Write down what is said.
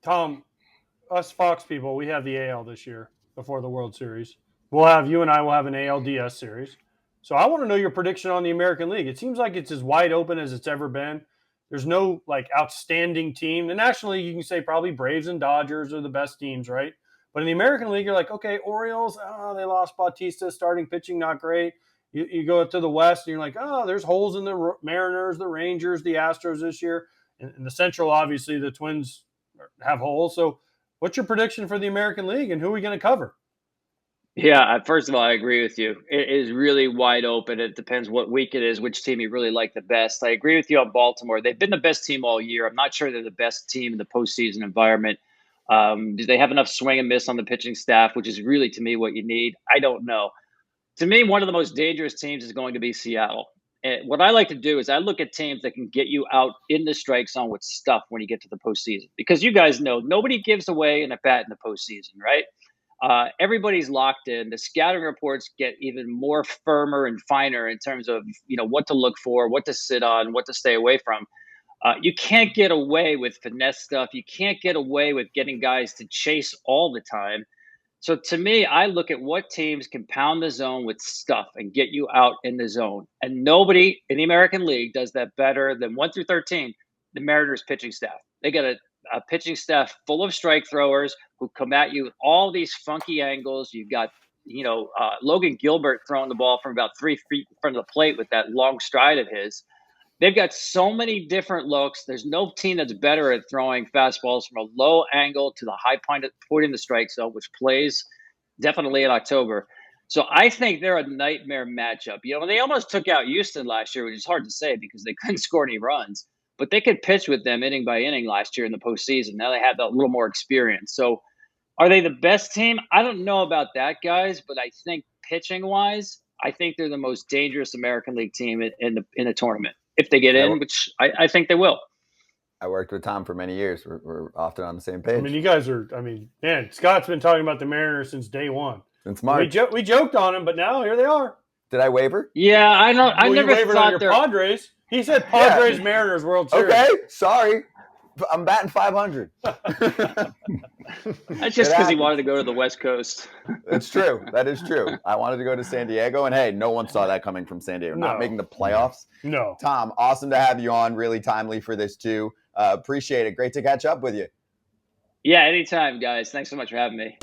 Tom, us Fox people, we have the AL this year before the World Series. You and I will have an ALDS series. So I want to know your prediction on the American League. It seems like it's as wide open as it's ever been. There's no outstanding team. The National League, you can say probably Braves and Dodgers are the best teams, right? But in the American League, you're like, okay, Orioles, they lost Bautista, starting pitching not great. You go to the West, and you're like, there's holes in the Mariners, the Rangers, the Astros this year. In the Central, obviously, the Twins have holes. So what's your prediction for the American League, and who are we going to cover? Yeah, first of all, I agree with you. It is really wide open. It depends what week it is, which team you really like the best. I agree with you on Baltimore. They've been the best team all year. I'm not sure they're the best team in the postseason environment. Do they have enough swing and miss on the pitching staff, which is really, to me, what you need? I don't know. To me, one of the most dangerous teams is going to be Seattle. And what I like to do is I look at teams that can get you out in the strike zone with stuff when you get to the postseason. Because you guys know nobody gives away an at-bat in the postseason, right? Everybody's locked in. The scouting reports get even more firmer and finer in terms of what to look for, what to sit on, what to stay away from. You can't get away with finesse stuff. You can't get away with getting guys to chase all the time. So to me, I look at what teams can pound the zone with stuff and get you out in the zone. And nobody in the American League does that better than 1 through 13, the Mariners pitching staff. They got a pitching staff full of strike throwers who come at you with all these funky angles. You've got, Logan Gilbert throwing the ball from about 3 feet in front of the plate with that long stride of his. They've got so many different looks. There's no team that's better at throwing fastballs from a low angle to the high point in the strike zone, which plays definitely in October. So I think they're a nightmare matchup. They almost took out Houston last year, which is hard to say because they couldn't score any runs. But they could pitch with them inning by inning last year in the postseason. Now they have a little more experience. So are they the best team? I don't know about that, guys. But I think pitching-wise, I think they're the most dangerous American League team in the tournament. If they get in, which I think they will. I worked with Tom for many years. We're often on the same page. I mean, you guys are. I mean, man, Scott's been talking about the Mariners since day one. Since March. We joked on him, but now here they are. Did I waver? Yeah, I know. I never wavered thought on your Padres. He said Padres Mariners World Series. Okay, sorry. I'm batting 500. That's just because he wanted to go to the West Coast. That's true. That is true. I wanted to go to San Diego, and hey, no one saw that coming from San Diego. Not making the playoffs. No. Tom, awesome to have you on. Really timely for this too. Appreciate it. Great to catch up with you. Yeah, anytime, guys. Thanks so much for having me.